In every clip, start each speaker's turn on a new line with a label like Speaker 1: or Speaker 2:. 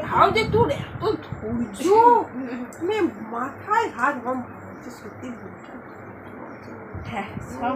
Speaker 1: তাও যে তোর এত ধৈর্য, মাথায় হাত গম সত্যি।
Speaker 2: হ্যাঁ, সব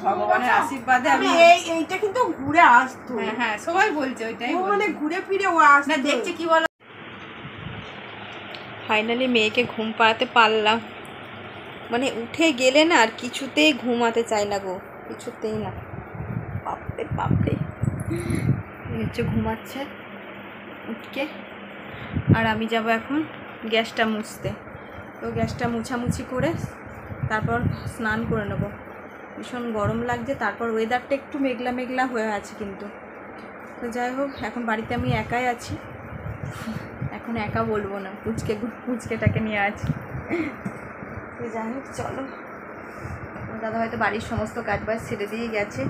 Speaker 2: ভগবানের আশীর্বাদে আমি
Speaker 1: এইটা কিন্তু ঘুরে আসতো।
Speaker 2: হ্যাঁ, সবাই বলছে ওইটাই,
Speaker 1: মানে ঘুরে ফিরে ও আসতো।
Speaker 2: না দেখছি কি বলো। ফাইনালি মেয়েকে ঘুম পাড়াতে পারলাম, মানে উঠে গেলে না আর কিছুতেই ঘুমাতে চায় না গো, কিছুতেই না। বাপরে বাপরে, হচ্ছে ঘুমাচ্ছে উঠকে। আর আমি যাব এখন গ্যাসটা মুছতে। তো গ্যাসটা মুছামুছি করে তারপর স্নান করে নেব। ভীষণ গরম লাগছে, তারপর ওয়েদারটা একটু মেঘলা মেঘলা হয়ে আছে কিন্তু। তো যাই হোক, এখন বাড়িতে আমি একাই আছি, এখন একা বলবো না, পুচকেটাকে নিয়ে আছি। তো যাই হোক চলো, দাদা হয়তো বাড়ির সমস্ত কাজ বাজ ছেড়ে দিয়ে গেছে,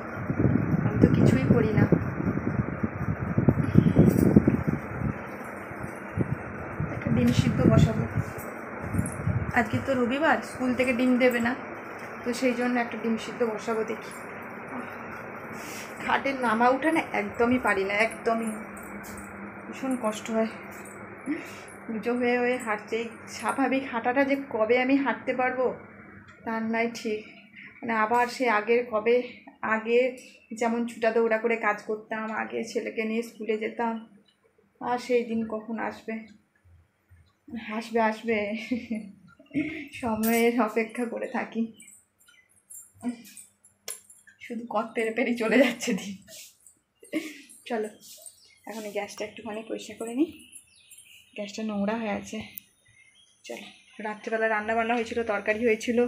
Speaker 2: আমি তো কিছুই করি না। একটা ডিম সিদ্ধ বসাবো, আজকে তো রবিবার, স্কুল থেকে ডিম দেবে না, তো সেই জন্য একটা ডিম সিদ্ধ বসাবো। দেখি, খাটের নামা উঠে না একদমই পারি না, একদমই ভীষণ কষ্ট হয়। পুজো হয়ে হয়ে হাঁটছে, স্বাভাবিক হাঁটাটা যে কবে আমি হাঁটতে পারবো তার নাই ঠিক। মানে আবার সে আগের কবে, আগে যেমন ছুটা দৌড়া করে কাজ করতাম, আগে ছেলেকে নিয়ে স্কুলে যেতাম, আর সেই দিন কখন আসবে? আসবে আসবে, সময়ের অপেক্ষা করে থাকি, শুধু কত পেরে পেরে চলে যাচ্ছে দিন। চলো এখন এই গ্যাসটা একটুখানি পরিষ্কার করে নিই, গ্যাসটা নোংরা হয়ে আছে। চলো, রাত্রেবেলা রান্না বান্না হয়েছিল, তরকারি হয়েছিল,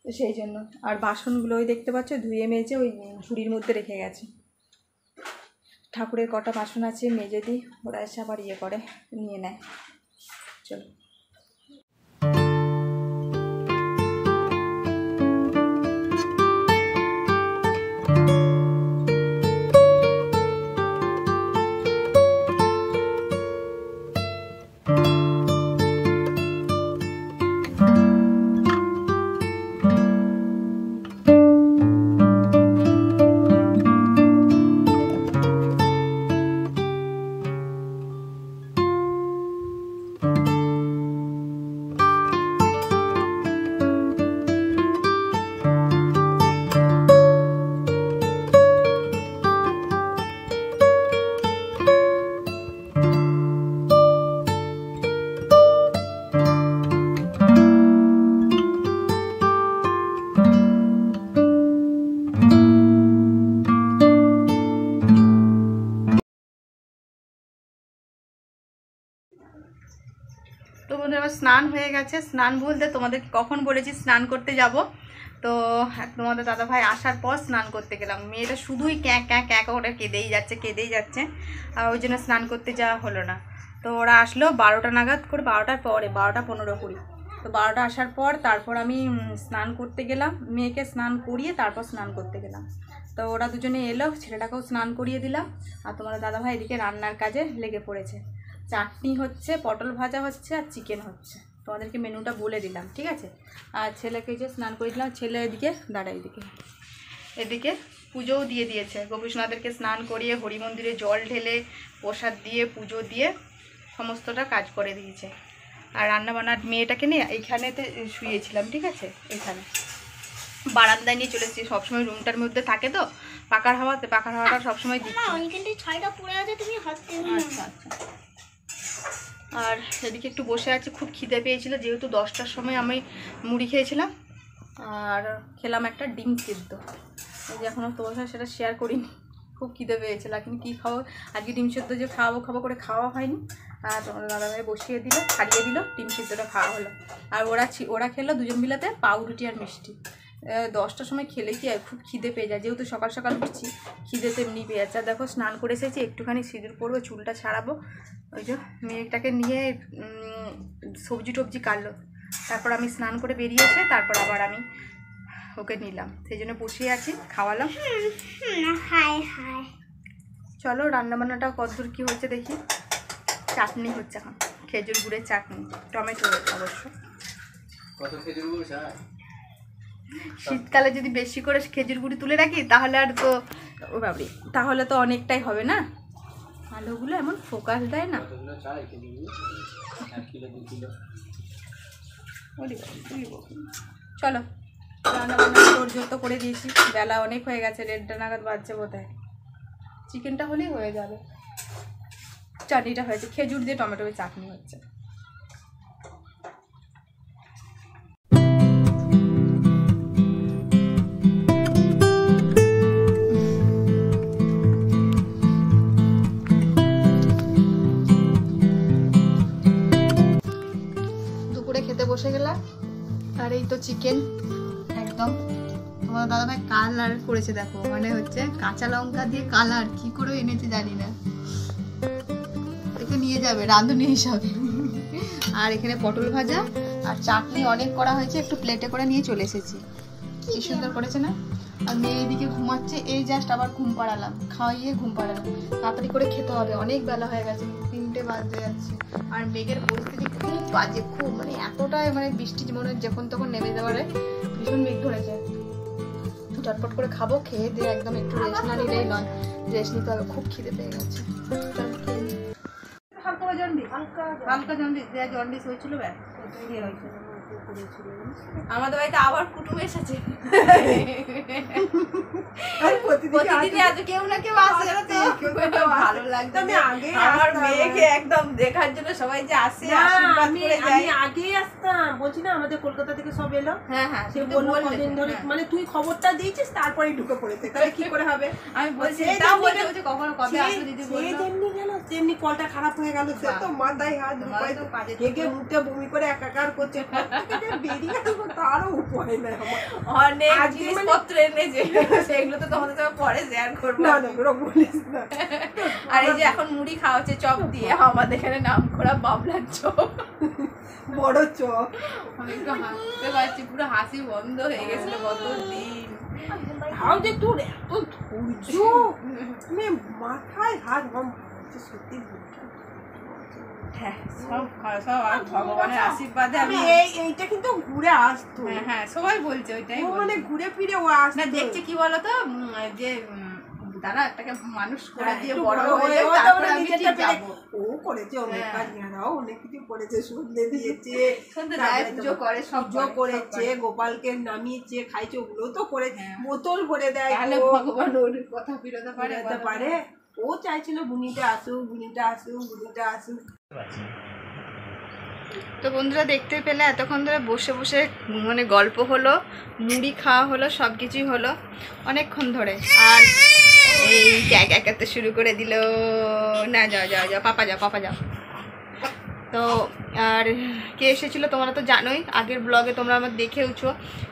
Speaker 2: তো সেই জন্য। আর বাসনগুলো ওই দেখতে পাচ্ছ ধুয়ে মেজে ওই ঝুড়ির মধ্যে রেখে গেছে। ঠাকুরের কটা বাসন আছে মেজে দিই, ওরা এসে আবার ইয়ে করে নিয়ে নেয়। চলো, তো বন্ধুরা আমার স্নান হয়ে গেছে। স্নান বলতে তোমাদের কখন বলেছি স্নান করতে যাব, তো তোমাদের দাদাভাই আসার পর স্নান করতে গেলাম। মেয়েটা শুধুই ক্যাঁ ক্যাঁ ক্যাঁ করে কেঁদেই যাচ্ছে, আর ওই জন্য স্নান করতে যাওয়া হলো না। তো ওরা আসলো 12টা নাগাদ করে, 12টার পরে, 12টা 15-20। তো 12টা আসার পর তারপর আমি স্নান করতে গেলাম, মেয়েকে স্নান করিয়ে তারপর স্নান করতে গেলাম। তো ওরা দুজনে এলো, ছেলেটাকেও স্নান করিয়ে দিলাম। আর তোমাদের দাদাভাই এদিকে রান্নার কাজে লেগে পড়েছে। চাটনি হচ্ছে, পটল ভাজা হচ্ছে, আর চিকেন হচ্ছে। তোমাদেরকে মেনুটা বলে দিলাম, ঠিক আছে। আর ছেলেকে যে স্নান করে দিলাম, ছেলে এদিকে দাঁড়া, এদিকে পুজোও দিয়ে দিয়েছে। গোপীনাথদেরকে স্নান করিয়ে হরি মন্দিরে জল ঢেলে প্রসাদ দিয়ে পুজো দিয়ে সমস্তটা কাজ করে দিয়েছে। আর রান্নাবান্নার মেয়েটাকে নিয়ে এইখানেতে শুয়েছিলাম, ঠিক আছে, এইখানে বারান্দায় নিয়ে চলে এসেছি। সবসময় রুমটার মধ্যে থাকে তো পাখার হাওয়াটা সবসময় দিচ্ছে। আচ্ছা আচ্ছা। আর এদিকে একটু বসে আছি, খুব খিদে পেয়েছিল, যেহেতু 10টার সময় আমি মুড়ি খেয়েছিলাম আর খেলাম একটা ডিম সিদ্ধ। এই যে এখনও তোমার সাথে সেটা শেয়ার করিনি, খুব খিদে পেয়েছিল। কিন্তু কী খাবো আজকে, ডিম সিদ্ধ যে খাবো করে খাওয়া হয়নি। আর তোমার দাদাভাই বসিয়ে দিল, খাইয়ে দিল, ডিম সিদ্ধটা খাওয়া হলো। আর ওরা খেলো দুজন মিলাতে পাউরুটি আর মিষ্টি। 10টার সময় খেলে কি আর খুব খিদে পেয়ে যায়, যেহেতু সকাল সকাল উঠছি, খিদে তো এমনি পেয়ে যাচ্ছে। আর দেখো স্নান করে এসেছি, একটুখানি সিঁদুর পরবো, চুলটা ছাড়াবো। ওই যে মেয়েটাকে নিয়ে সবজি টবজি কাটলো, তারপর আমি স্নান করে বেরিয়েছে, তারপর আবার আমি ওকে নিলাম, সেই জন্য বসিয়ে আছি, খাওয়ালাম। চলো রান্নাবান্নাটা কতদূর কী হচ্ছে দেখি। চাটনি হচ্ছে এখন, খেজুর গুড়ের চাটনি, টমেটো অবশ্য। শীতকালে যদি বেশি করে খেজুর গুড়ি তুলে রাখি তাহলে আর তো ও বাবরি, তাহলে তো অনেকটাই হবে না। আর আলোগুলো এমন ফোকাস দেয় না। চলো রান্না বান্না জোর তো করে দিয়েছি, বেলা অনেক হয়ে গেছে, 1:30 নাগাদ বাজছে বোধহয়। চিকেনটা হলেই হয়ে যাবে। চাটনিটা হয়েছে, খেজুর দিয়ে টমেটো চাটনি হচ্ছে। দুপুরে খেতে বসে গেলাম, আর এই তো চিকেন একদম তোমার দাদাভাই কালার করেছে, দেখো মানে হচ্ছে কাঁচা লঙ্কা দিয়ে কালার কি করে এনেছে জানি না, একটু নিয়ে যাবে রাঁধুনি হিসাবে। আর এখানে পটল ভাজা আর চাটনি অনেক করা হয়েছে, একটু প্লেটে করে নিয়ে চলে এসেছি। কি সুন্দর করেছে না। আর মেয়ে এদিকে ঘুমাচ্ছে, এই জাস্ট আবার ঘুম পাড়ালাম, খাওয়াইয়ে ঘুম পাড়ালাম। তাড়াতাড়ি করে খেতে হবে, অনেক বেলা হয়ে গেছে, 3টে বাজতে যাচ্ছে। আর মেঘের পরিস্থিতি খুব বাজে, খুব মানে এতটাই মানে বৃষ্টি মনে যখন তখন নেমে যাওয়ারে ভীষণ মেঘ ধরেছে। চটপট করে খাবো, খেয়ে দিয়ে একদম একটু রেস্ট না নিলেই নয়, রেস্ট নিতে হবে, খুব খিদে পেয়ে গেছে। হালকা জন্ডিস জন্ডিস হয়েছিল, ব্যাস আমাদের বাড়িতে আবার কুটুম এসেছে, কেউ না কেউ আসে, ভালো লাগছে। আমার মেয়েকে একদম দেখার জন্য সবাই যে আসে,
Speaker 1: আমি আগেই আসতাম, বলছি না আমাদের কলকাতা থেকে সব এলো। হ্যাঁ হ্যাঁ, সে বললো কদিন ধরে, মানে তুই খবরটা দিয়েছিস তারপরেই ঢুকে পড়েছে, তাহলে কি করে হবে?
Speaker 2: আমি বলছি কখনো কবে আসবে দিদি,
Speaker 1: যেমনি গেল তেমনি কলটা খারাপ হয়ে গেল, সে তো মাথায় হাত ঢুকে মুখে বমি করে একাকার করছে, বেরিয়ে আসবো তারও উপায় নাই।
Speaker 2: অনেক জিনিসপত্র এনেছে, সেগুলো তো তোমাদের সঙ্গে পরে শেয়ার করবো।
Speaker 1: না না বলিস না।
Speaker 2: আর এই যে এখন মুড়ি খাওয়া হচ্ছে চপ দিয়ে, আমাদের এখানে নাম করা বাবলার চপ,
Speaker 1: বড় চপ।
Speaker 2: আমি তো হাসতে পারছি, পুরো হাসি বন্ধ হয়ে গেছিল কতদিন।
Speaker 1: তাও যে তোর এত ধৈর্য, মাথায় হাত সত্যি।
Speaker 2: হ্যাঁ, সব ভগবানের আশীর্বাদে আমি
Speaker 1: এইটা কিন্তু ঘুরে আসতো।
Speaker 2: হ্যাঁ সবাই বলছে ওইটাই,
Speaker 1: মানে ঘুরে ফিরে ও আসতো।
Speaker 2: দেখছে কি বলতো, যে দাদা একটাকে মানুষ করে দিয়ে বড় হয়ে তারপরে আমি ঠিক যাব।
Speaker 1: ও করেছে অনেক কাজ, ইয়ারাও অনেক কিছু করেছে, সন্ধে দিয়েছে,
Speaker 2: পুজো করে, সব
Speaker 1: করেছে, গোপালকে নামিয়েছে, খাইছে, ওগুলো তো করে, বোতল ভরে দেয়।
Speaker 2: ভগবান ওর কথা ফিরতে
Speaker 1: পারে। ও চাইছিল বুনিটা আসুক, বুনিটা আসুক, বুনিটা আসুক।
Speaker 2: তো বন্ধুরা দেখতে পেলে এতক্ষণ ধরে বসে বসে মানে গল্প হলো, মুড়ি খাওয়া হলো, সব কিছুই হলো অনেকক্ষণ ধরে। আর এই ক্যাক একাতে শুরু করে দিল, না যাও যাও যাও পাপা যাও, পাপা যাও। তো আর কে এসেছিলো তোমরা তো জানোই, আগের ব্লগে তোমরা আমার দেখেওছো।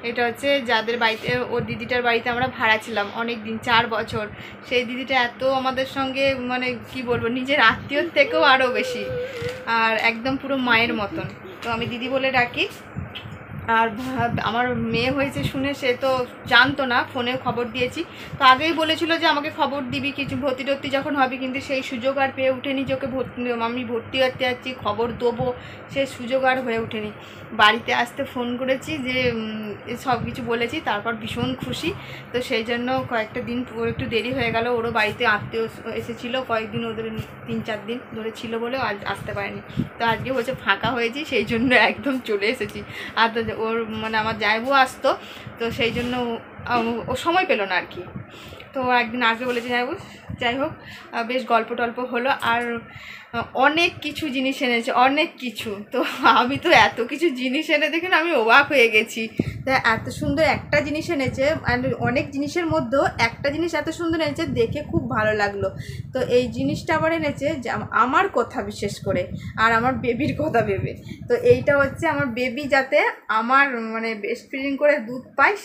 Speaker 2: এটা হচ্ছে যাদের বাড়িতে, ওর দিদিটার বাড়িতে আমরা ভাড়া ছিলাম অনেক দিন, 4 বছর। সেই দিদিটা এত আমাদের সঙ্গে মানে কি বলবো, নিজের আত্মীয়র থেকেও আরও বেশি, আর একদম পুরো মায়ের মতন। তো আমি দিদি বলে ডাকি। আর আমার মেয়ে হয়েছে শুনে সে তো জানতো না, ফোনে খবর দিয়েছি, তো আগেই বলেছিল যে আমাকে খবর দিবি কিছু ভর্তি টর্তি যখন হবে, কিন্তু সেই সুযোগ আর পেয়ে উঠেনি যে ওকে আমি ভর্তি হতে যাচ্ছি, খবর দেবো, সে সুযোগ আর হয়ে ওঠেনি। বাড়িতে আসতে ফোন করেছি, যে সব কিছু বলেছি, তারপর ভীষণ খুশি। তো সেই জন্য কয়েকটা দিন একটু দেরি হয়ে গেল, ওরও বাড়িতে আত্মীয় এসেছিলো কয়েকদিন, ওদের 3-4 দিন ধরে ছিল বলে আজ আসতে পারেনি। তো আজকে বলছে ফাঁকা হয়েছি, সেই জন্য একদম চলে এসেছি। আর তো ওর মানে আমার জায়বু আসতো, তো সেই জন্য ও সময় পেল না আর কি। তো একদিন আগে বলেছে জায়বু, যাই হোক বেশ গল্প টল্প হলো। আর অনেক কিছু জিনিস এনেছে, অনেক কিছু। তো আমি তো এত কিছু জিনিস এনে দেখে না আমি অবাক হয়ে গেছি। তা এত সুন্দর একটা জিনিস এনেছে, আর অনেক জিনিসের মধ্যেও একটা জিনিস এত সুন্দর এনেছে, দেখে খুব ভালো লাগলো। তো এই জিনিসটা আবার এনেছে যে আমার কথা বিশেষ করে, আর আমার বেবির কথা ভেবে। তো এইটা হচ্ছে আমার বেবি যাতে আমার মানে ব্রেস্ট ফিডিং করে দুধ পায়,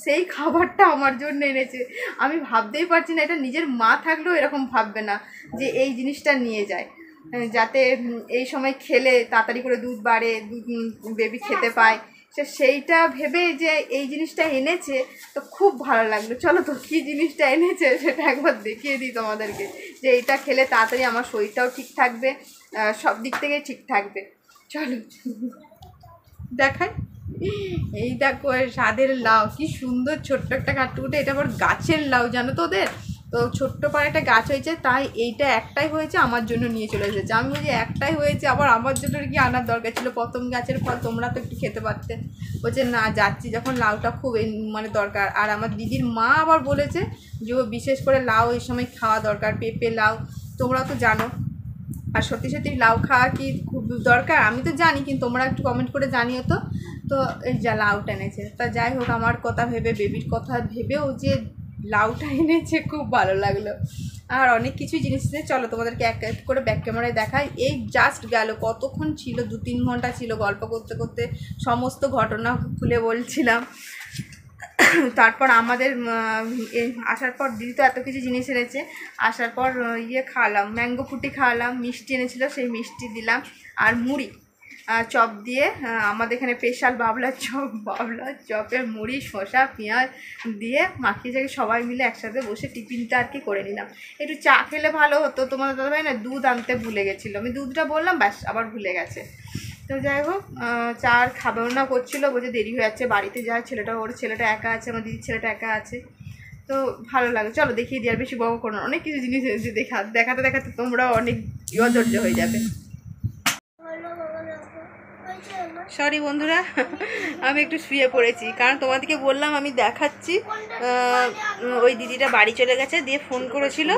Speaker 2: সেই খাবারটা আমার জন্য এনেছে। আমি ভাবতেই পারছি না, এটা নিজের মা থাকলেও এরকম ভাববে না যে এই জিনিসটা নিয়ে যায়, যাতে এই সময় খেলে তাড়াতাড়ি করে দুধ বাড়ে, বেবি খেতে পায়। সেইটা ভেবে যে এই জিনিসটা এনেছে, তো খুব ভালো লাগলো। চলো তো কী জিনিসটা এনেছে সেটা একবার দেখিয়ে দিই তোমাদেরকে, যে এইটা খেলে তাড়াতাড়ি আমার শরীরটাও ঠিক থাকবে, সব দিক থেকেই ঠিক থাকবে। চলো দেখাই। এই দেখো স্বাদের লাউ, কি সুন্দর ছোট্ট একটা কাটকুটে, এটা আবার গাছের লাউ জানো তো ওদের। তো তো ছোট্ট পাড়ে একটা গাছ হয়েছে, তাই এইটা একটাই হয়েছে, আমার জন্য নিয়ে চলে এসেছে। আমি বলছি একটাই হয়েছে, আবার আমার জন্য কি আনার দরকার ছিল, প্রথম গাছের ফল তোমরা তো একটু খেতে পারতে। বলছে না, যাচ্ছি যখন লাউটা খুব মানে দরকার। আর আমার দিদির মা আবার বলেছে যে বিশেষ করে লাউ এই সময় খাওয়া দরকার, পেঁপে লাউ তোমরা তো জানো। আর সত্যি সত্যি লাউ খাওয়া কি খুব দরকার আমি তো জানি, কিন্তু তোমরা একটু কমেন্ট করে জানিও তো। তো এই যা লাউটা এনেছে, তা যাই হোক আমার কথা ভেবে, বেবির কথা ভেবেও যে লাউটা এনেছে খুব ভালো লাগলো। আর অনেক কিছুই জিনিস আছে, চলো তোমাদেরকে এক এক করে ব্যাক ক্যামেরায় দেখাই। এই জাস্ট গেল, কতক্ষণ ছিল, 2-3 ঘন্টা ছিল, গল্প করতে করতে সমস্ত ঘটনা খুলে বলছিলাম। তারপর আমাদের আসার পর দিদি তো এত কিছু জিনিস এনেছে, আসার পর খাওয়ালাম, ম্যাঙ্গো ফুটি খাওয়ালাম, মিষ্টি এনেছিল সেই মিষ্টি দিলাম, আর মুড়ি চপ দিয়ে, আমাদের এখানে স্পেশাল বাবলার চপের মুড়ি শসা পেঁয়াজ দিয়ে মাখিয়ে সবাই মিলে একসাথে বসে টিফিনটা আর কি করে নিলাম। একটু চা খেলে ভালো হতো, তোমাদের দাদাভাই না দুধ আনতে ভুলে গেছিলো, আমি দুধটা বললাম ব্যাস আবার ভুলে গেছে। তো যাই হোক চা আর খাবেও না করছিলো, বলছে দেরি হয়ে যাচ্ছে বাড়িতে যায়, ওর ছেলেটা একা আছে, আমার দিদির ছেলেটা একা আছে। তো ভালো লাগে, চলো দেখিয়ে দিই, আর বেশি বড় করো, অনেক কিছু জিনিস এসেছে দেখাতে দেখাতে তোমরাও অনেক অধৈর্য হয়ে যাবে। সরি বন্ধুরা, আমি একটু শুয়ে পড়েছি, কারণ তোমাদেরকে বললাম আমি দেখাচ্ছি। ওই দিদিটা বাড়ি চলে গেছে, দিয়ে ফোন করেছিল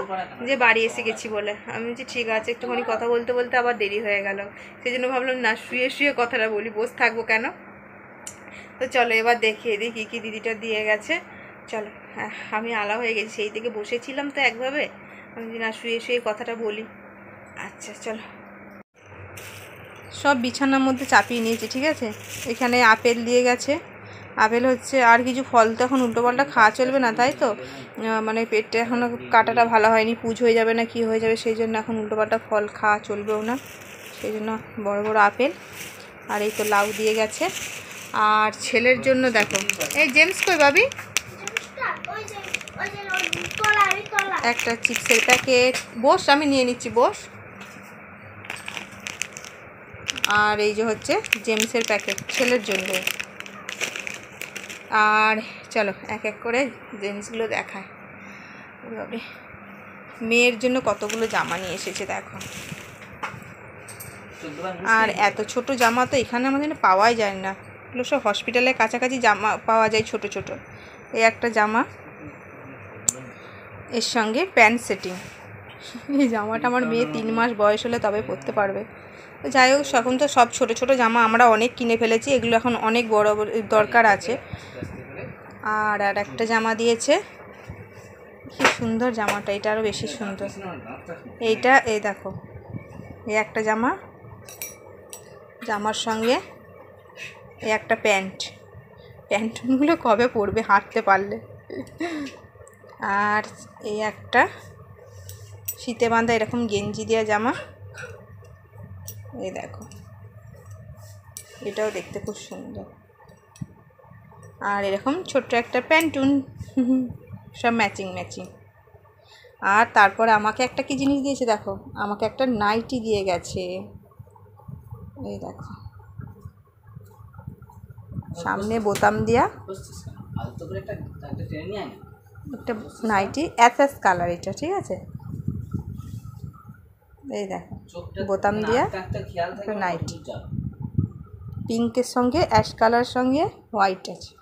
Speaker 2: যে বাড়ি এসে গেছি বলে। আমি বলছি ঠিক আছে, একটুখানি কথা বলতে বলতে আবার দেরি হয়ে গেল, সেই জন্য ভাবলাম না শুয়ে কথাটা বলি, বসে থাকবো কেন। তো চলো এবার দেখিয়ে দিই কী কী দিদিটা দিয়ে গেছে। চলো, আমি আলা হয়ে গেছি, সেই থেকে বসেছিলাম তো একভাবে, আমি না শুয়ে কথাটা বলি। আচ্ছা চলো, সব বিছানার মধ্যে চাপিয়ে নিয়েছি, ঠিক আছে। এখানে আপেল দিয়ে গেছে, আপেল হচ্ছে, আর কিছু ফল তো এখন উল্টোপাল্টা খাওয়া চলবে না, তাই তো মানে পেটটা এখনও কাটাটা ভালো হয়নি, পুজ হয়ে যাবে না কি হয়ে যাবে, সেই জন্য এখন উল্টোপাল্টা ফল খাওয়া চলবেও না, সেই জন্য বড় বড় আপেল। আর এই তো লাউ দিয়ে গেছে। আর ছেলের জন্য দেখো, এই জেমস কই ভাবি, একটা চিপসের প্যাকেট, বস আমি নিয়ে নিচ্ছি বস। আর এই যে হচ্ছে জেমসের প্যাকেট ছেলের জন্য। আর চলো এক এক করে জিনিসগুলো দেখায়। ওইভাবে মেয়ের জন্য কতগুলো জামা নিয়ে এসেছে দেখো। আর এত ছোট জামা তো এখানে আমাদের পাওয়াই যায় না, এগুলো সব হসপিটালের কাছাকাছি জামা পাওয়া যায় ছোট ছোট। এই একটা জামা, এর সঙ্গে প্যান্ট সেটিং। এই জামাটা আমার মেয়ে 3 মাস বয়স হলে তবে পরতে পারবে। যাই হোক, এখন তো সব ছোট ছোট জামা আমরা অনেক কিনে ফেলেছি, এগুলো এখন অনেক বড় দরকার আছে। আর একটা জামা দিয়েছে, কি সুন্দর জামাটা, এটা আরও বেশি সুন্দর। এইটা এই দেখো, এই একটা জামা, জামার সঙ্গে এই একটা প্যান্টগুলো কবে পরবে হাঁটতে পারলে। আর এই একটা শীতে বাঁধা এরকম গেঞ্জি দেওয়া জামা, এই দেখো, এটাও দেখতে খুব সুন্দর। আর এরকম ছোট্ট একটা প্যান্টুন, সব ম্যাচিং। আর তারপর আমাকে একটা কি জিনিস দিয়েছে দেখো, আমাকে একটা নাইটি দিয়ে গেছে, এই দেখো, সামনে বোতাম দেওয়া একটা নাইটি, অ্যাশ কালার এটা, ঠিক আছে। এই দেখো বোতাম দিয়া একটা নাইটি, পিঙ্কের সঙ্গে অ্যাশ কালার সঙ্গে হোয়াইট আছে।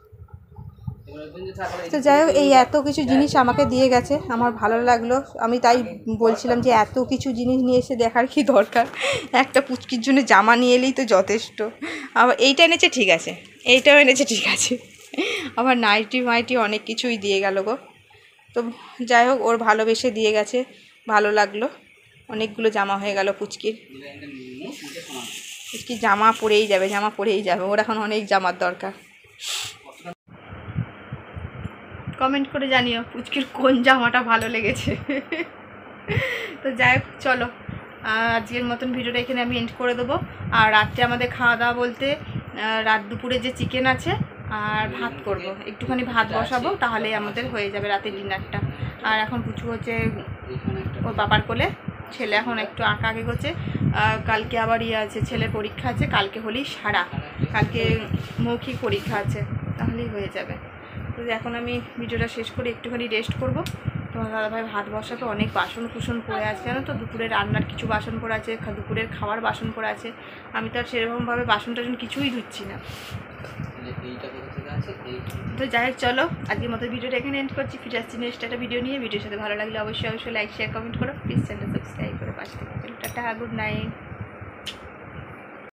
Speaker 2: তো যাই হোক, এই এত কিছু জিনিস আমাকে দিয়ে গেছে, আমার ভালো লাগলো। আমি তাই বলছিলাম যে এত কিছু জিনিস নিয়ে এসে দেখার কি দরকার, একটা পুচকির জন্য জামা নিয়ে এলেই তো যথেষ্ট। আবার এইটা এনেছে ঠিক আছে, এইটাও এনেছে ঠিক আছে, আবার নাইটি অনেক কিছুই দিয়ে গেল গো। তো যাই হোক, ওর ভালোবেসে দিয়ে গেছে, ভালো লাগলো। অনেকগুলো জামা হয়ে গেল পুচকির জামা পরেই যাবে, ওর এখন অনেক জামার দরকার। কমেন্ট করে জানিও পুচকির কোন জামাটা ভালো লেগেছে। তো যাই হোক, চলো আজকের মতন ভিডিওটা এখানে আমি এন্ড করে দেবো। আর রাত্রে আমাদের খাওয়া দাওয়া বলতে রাত দুপুরে যে চিকেন আছে আর ভাত করব, একটুখানি ভাত বসাবো, তাহলে আমাদের হয়ে যাবে রাতের ডিনারটা। আর এখন পুচু হচ্ছে ওর বাবার কোলে, ছেলে এখন একটু আঁকাআঁকি করছে। কালকে আবার আছে, ছেলের পরীক্ষা আছে, কালকে হলেই সারা, কালকে মৌখিক পরীক্ষা আছে, তাহলেই হয়ে যাবে। তো এখন আমি ভিডিওটা শেষ করে একটুখানি রেস্ট করব, তোমার দাদাভাই ভাত বসাতে অনেক বাসন কুসন পড়ে আছে, জানো তো, দুপুরে রান্নার কিছু বাসন পড়ে আছে, দুপুরের খাওয়ার বাসন পড়ে আছে। আমি তো আর সেরকমভাবে বাসন টাসন কিছুই ধুচ্ছি না। তো যাই হোক, চলো আজকের মতো ভিডিওটা এখানে এন্ড করছি। ফিরে আসছি নেক্সট একটা ভিডিও নিয়ে। ভিডিওর সাথে ভালো লাগলে অবশ্যই লাইক শেয়ার কমেন্ট করো, প্লিজ চ্যানেল সাবস্ক্রাইব করে পাশে থেকে। Tata, good night.